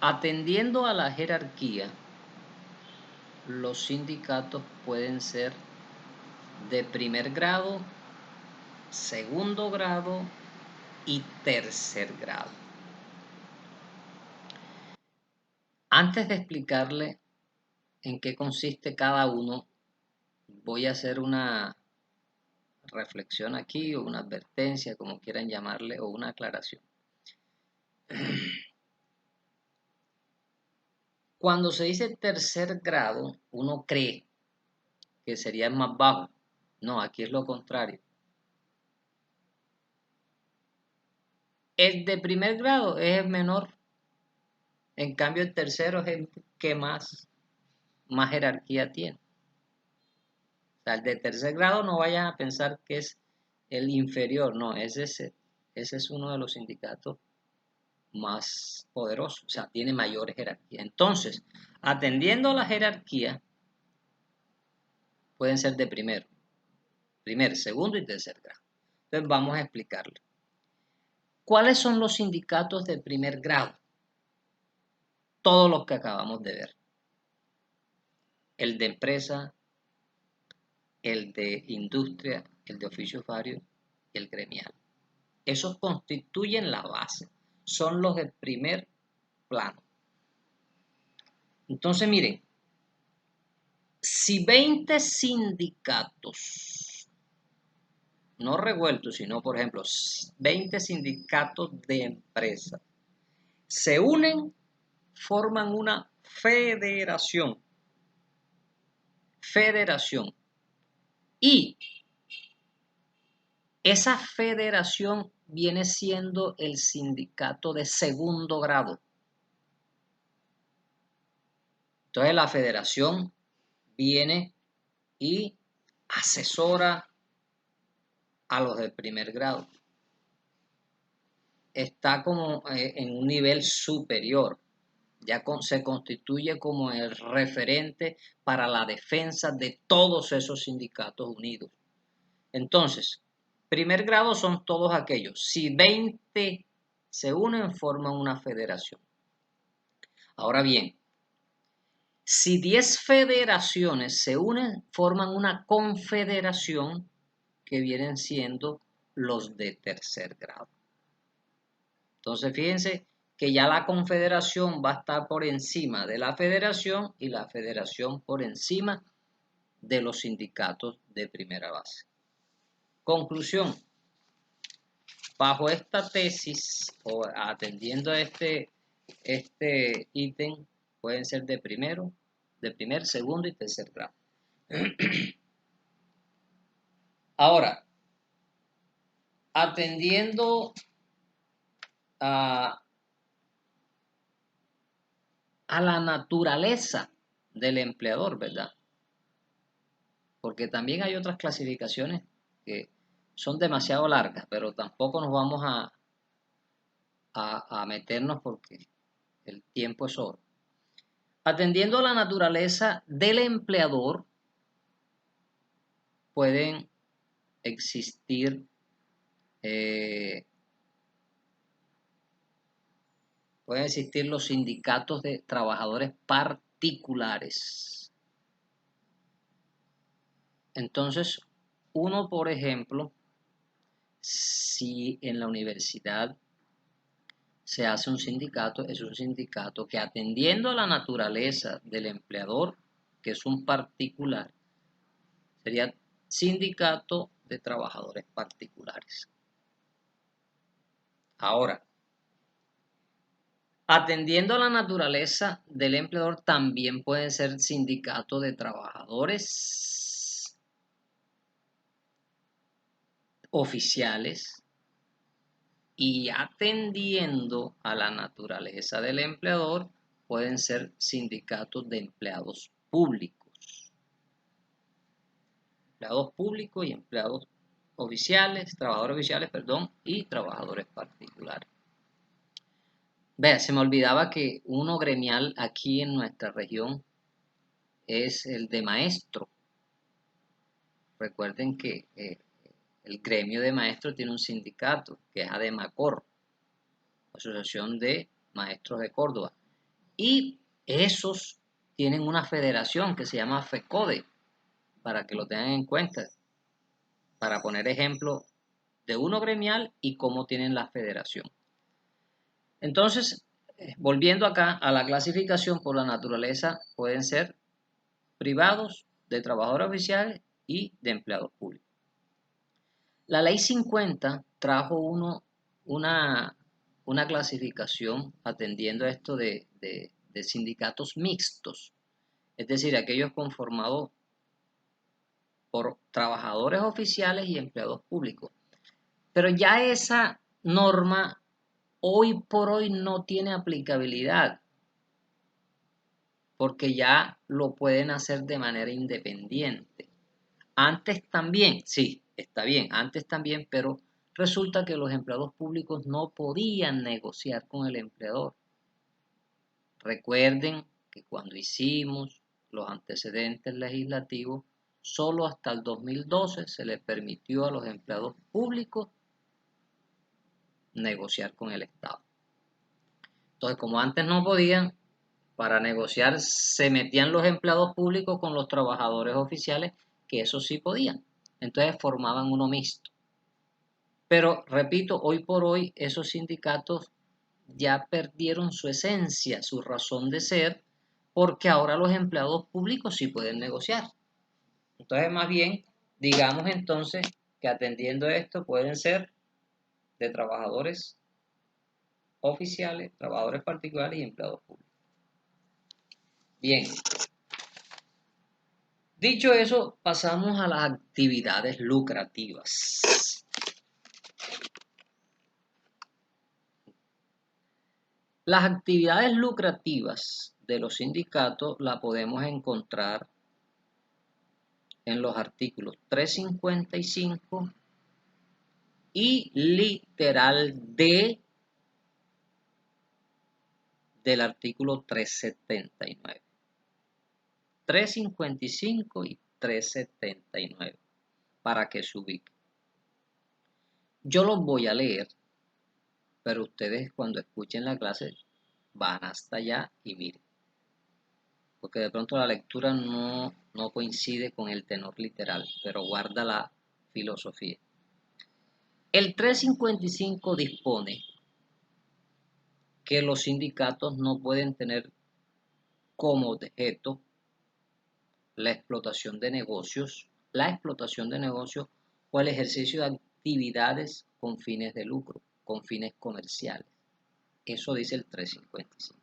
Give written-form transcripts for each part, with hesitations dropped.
Atendiendo a la jerarquía, los sindicatos pueden ser de primer grado, segundo grado y tercer grado. Antes de explicarle en qué consiste cada uno, voy a hacer una reflexión aquí o una advertencia, como quieran llamarle, o una aclaración. Cuando se dice tercer grado, uno cree que sería el más bajo. No, aquí es lo contrario. El de primer grado es el menor, en cambio el tercero es el que más jerarquía tiene. O sea, el de tercer grado no vayan a pensar que es el inferior, no, ese es uno de los sindicatos más poderosos, o sea, tiene mayor jerarquía. Entonces, atendiendo a la jerarquía, pueden ser de primer, segundo y tercer grado. Entonces, vamos a explicarlo. ¿Cuáles son los sindicatos de primer grado? Todos los que acabamos de ver. El de empresa, el de industria, el de oficios varios y el gremial. Esos constituyen la base, son los de primer plano. Entonces, miren, si 20 sindicatos, no revueltos, sino por ejemplo, 20 sindicatos de empresas, se unen, forman una federación. Y esa federación viene siendo el sindicato de segundo grado. Entonces la federación viene y asesora a los del primer grado. Está como en un nivel superior. Ya se constituye como el referente para la defensa de todos esos sindicatos unidos. Entonces, primer grado son todos aquellos. Si 20 se unen, forman una federación. Ahora bien, si 10 federaciones se unen, forman una confederación que vienen siendo los de tercer grado. Entonces, fíjense que ya la confederación va a estar por encima de la federación y la federación por encima de los sindicatos de primera base. Conclusión. Bajo esta tesis o atendiendo a este ítem, pueden ser de primer, segundo y tercer grado. Ahora, atendiendo a la naturaleza del empleador, ¿verdad? Porque también hay otras clasificaciones que son demasiado largas, pero tampoco nos vamos a meternos porque el tiempo es oro. Atendiendo a la naturaleza del empleador, pueden existir los sindicatos de trabajadores particulares. Entonces, uno, por ejemplo, si en la universidad se hace un sindicato, es un sindicato que atendiendo a la naturaleza del empleador, que es un particular, sería sindicato de trabajadores particulares. Ahora, atendiendo a la naturaleza del empleador, también pueden ser sindicatos de trabajadores oficiales, y atendiendo a la naturaleza del empleador, pueden ser sindicatos de empleados públicos. Empleados públicos y empleados oficiales, trabajadores oficiales, y trabajadores particulares. Vea, se me olvidaba que uno gremial aquí en nuestra región es el de maestro. Recuerden que el gremio de maestros tiene un sindicato, que es ADEMACOR, Asociación de Maestros de Córdoba. Y esos tienen una federación que se llama FECODE, para que lo tengan en cuenta, para poner ejemplo de uno gremial y cómo tienen la federación. Entonces, volviendo acá a la clasificación por la naturaleza, pueden ser privados, de trabajadores oficiales y de empleados públicos. La ley 50 trajo una clasificación atendiendo a esto de sindicatos mixtos, es decir, aquellos conformados por trabajadores oficiales y empleados públicos. Pero ya esa norma hoy por hoy no tiene aplicabilidad, porque ya lo pueden hacer de manera independiente. Antes también, sí, está bien, antes también, pero resulta que los empleados públicos no podían negociar con el empleador. Recuerden que cuando hicimos los antecedentes legislativos, solo hasta el 2012 se le permitió a los empleados públicos negociar con el Estado. Entonces, como antes no podían, para negociar se metían los empleados públicos con los trabajadores oficiales, que eso sí podían. Entonces formaban uno mixto. Pero, repito, hoy por hoy esos sindicatos ya perdieron su esencia, su razón de ser, porque ahora los empleados públicos sí pueden negociar. Entonces, más bien, digamos entonces que atendiendo esto pueden ser de trabajadores oficiales, trabajadores particulares y empleados públicos. Bien, dicho eso, pasamos a las actividades lucrativas. Las actividades lucrativas de los sindicatos la podemos encontrar en los artículos 355 y literal D del artículo 379. 355 y 379, para que se ubique. Yo los voy a leer, pero ustedes cuando escuchen la clase van hasta allá y miren, porque de pronto la lectura no coincide con el tenor literal, pero guarda la filosofía. El 355 dispone que los sindicatos no pueden tener como objeto la explotación de negocios o el ejercicio de actividades con fines de lucro, con fines comerciales. Eso dice el 355.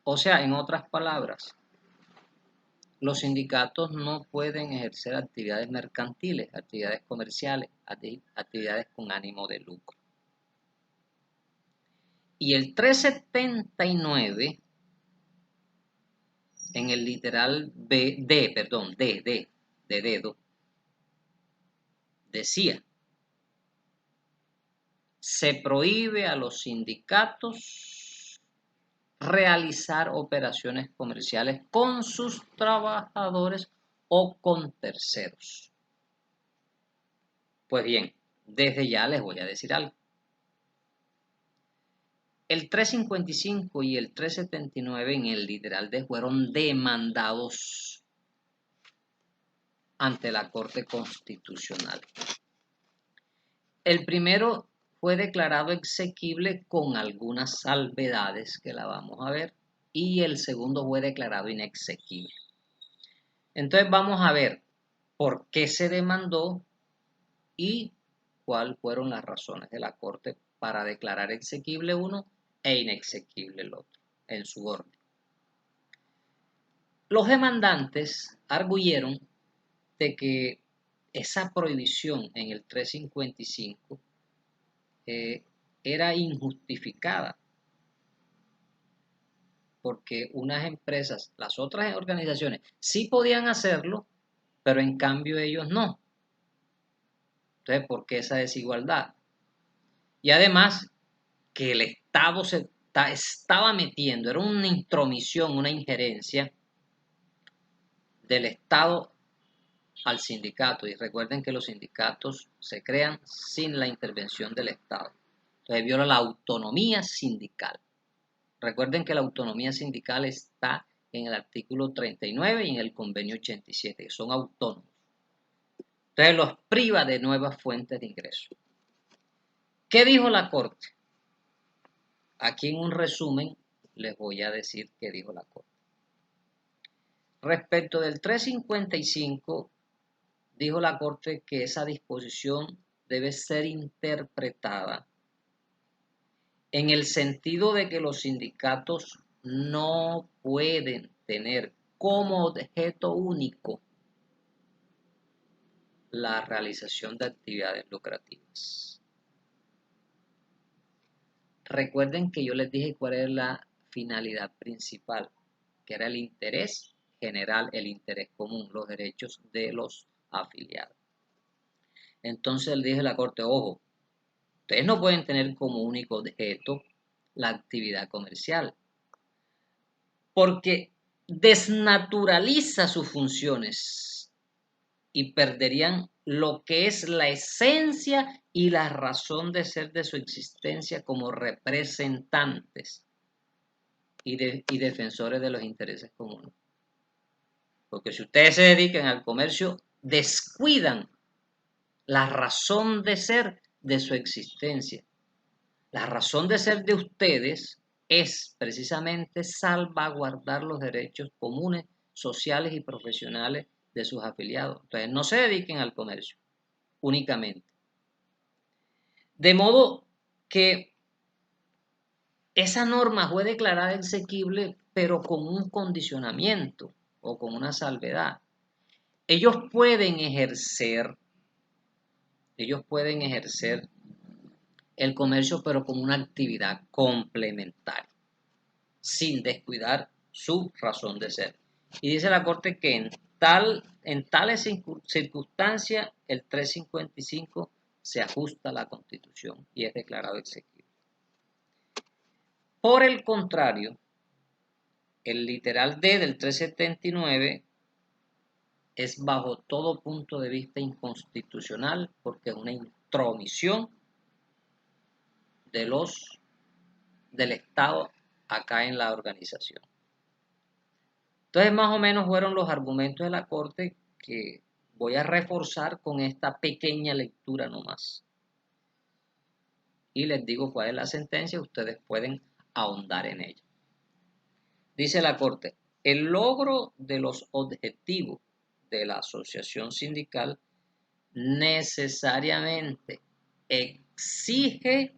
O sea, en otras palabras, los sindicatos no pueden ejercer actividades mercantiles, actividades comerciales, actividades con ánimo de lucro. Y el 379, en el literal D de dedo, decía: se prohíbe a los sindicatos realizar operaciones comerciales con sus trabajadores o con terceros. Pues bien, desde ya les voy a decir algo. El 355 y el 379 en el literal D fueron demandados ante la Corte Constitucional. El primero fue declarado exequible con algunas salvedades que la vamos a ver, y el segundo fue declarado inexequible. Entonces vamos a ver por qué se demandó y cuáles fueron las razones de la Corte para declarar exequible uno e inexequible el otro en su orden. Los demandantes arguyeron de que esa prohibición en el 355 era injustificada, porque unas empresas, las otras organizaciones, sí podían hacerlo, pero en cambio ellos no. Entonces, ¿por qué esa desigualdad? Y además, que el Estado se estaba metiendo, era una intromisión, una injerencia del Estado al sindicato. Y recuerden que los sindicatos se crean sin la intervención del Estado. Entonces viola la autonomía sindical. Recuerden que la autonomía sindical está en el artículo 39 y en el convenio 87, que son autónomos. Entonces los priva de nuevas fuentes de ingreso. ¿Qué dijo la Corte? Aquí en un resumen les voy a decir qué dijo la Corte. Respecto del 355, dijo la Corte que esa disposición debe ser interpretada en el sentido de que los sindicatos no pueden tener como objeto único la realización de actividades lucrativas. Recuerden que yo les dije cuál es la finalidad principal, que era el interés general, el interés común, los derechos de los afiliados. Entonces le dije a la Corte, ojo, ustedes no pueden tener como único objeto la actividad comercial, porque desnaturaliza sus funciones y perderían lo que es la esencia y la razón de ser de su existencia como representantes y defensores de los intereses comunes. Porque si ustedes se dedican al comercio, descuidan la razón de ser de su existencia. La razón de ser de ustedes es precisamente salvaguardar los derechos comunes, sociales y profesionales de sus afiliados. Entonces, no se dediquen al comercio únicamente. De modo que esa norma fue declarada exequible, pero con un condicionamiento o con una salvedad. Ellos pueden ejercer el comercio, pero como una actividad complementaria, sin descuidar su razón de ser. Y dice la Corte que en tales circunstancias el 355 se ajusta a la Constitución y es declarado exequible. Por el contrario, el literal D del 379 es bajo todo punto de vista inconstitucional porque es una intromisión del Estado acá en la organización. Entonces, más o menos fueron los argumentos de la Corte que voy a reforzar con esta pequeña lectura nomás. Y les digo cuál es la sentencia, ustedes pueden ahondar en ella. Dice la Corte, el logro de los objetivos de la asociación sindical necesariamente exige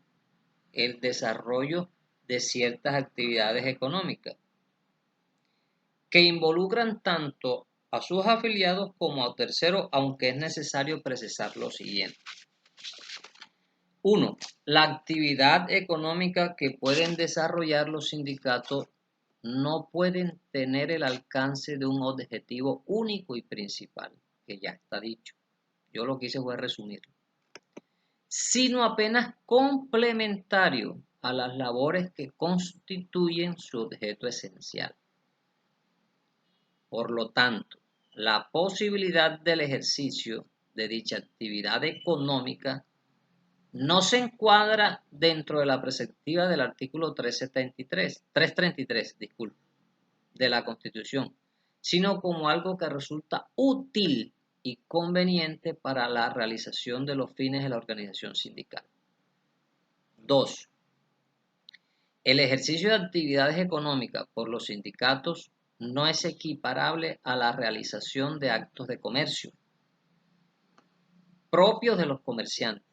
el desarrollo de ciertas actividades económicas que involucran tanto a sus afiliados como a terceros, aunque es necesario precisar lo siguiente. 1. La actividad económica que pueden desarrollar los sindicatos no pueden tener el alcance de un objetivo único y principal, que ya está dicho. Yo lo que hice fue resumirlo, sino apenas complementario a las labores que constituyen su objeto esencial. Por lo tanto, la posibilidad del ejercicio de dicha actividad económica no se encuadra dentro de la perspectiva del artículo 333, de la Constitución, sino como algo que resulta útil y conveniente para la realización de los fines de la organización sindical. 2. El ejercicio de actividades económicas por los sindicatos no es equiparable a la realización de actos de comercio propios de los comerciantes,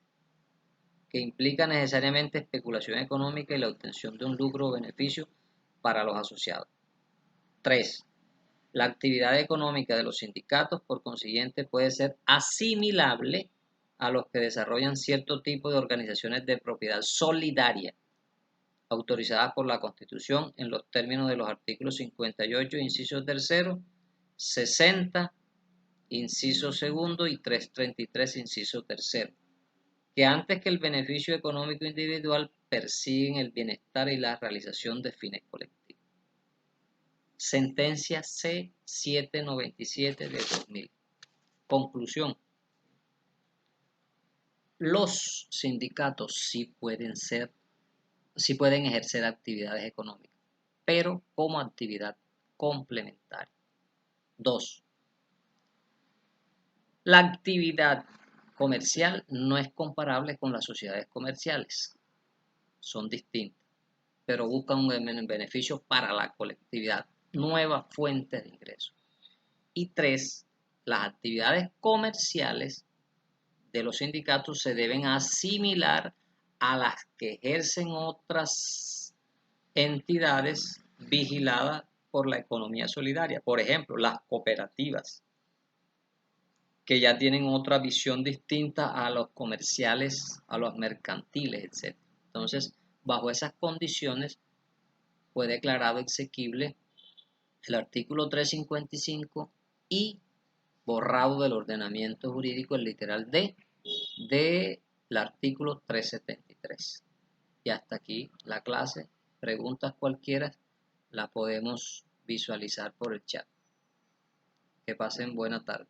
que implica necesariamente especulación económica y la obtención de un lucro o beneficio para los asociados. 3. La actividad económica de los sindicatos, por consiguiente, puede ser asimilable a los que desarrollan cierto tipo de organizaciones de propiedad solidaria, autorizadas por la Constitución en los términos de los artículos 58, inciso tercero, 60, inciso segundo y 333, inciso tercero, que antes que el beneficio económico individual persiguen el bienestar y la realización de fines colectivos. Sentencia C-797 de 2000. Conclusión. Los sindicatos sí pueden ejercer actividades económicas, pero como actividad complementaria. 2. La actividad comercial no es comparable con las sociedades comerciales. Son distintas, pero buscan un beneficio para la colectividad, nuevas fuentes de ingresos. Y 3. Las actividades comerciales de los sindicatos se deben asimilar a las que ejercen otras entidades vigiladas por la economía solidaria. Por ejemplo, las cooperativas, que ya tienen otra visión distinta a los comerciales, a los mercantiles, etc. Entonces, bajo esas condiciones, fue declarado exequible el artículo 355 y borrado del ordenamiento jurídico el literal D del artículo 373. Y hasta aquí la clase. Preguntas cualquiera la podemos visualizar por el chat. Que pasen buena tarde.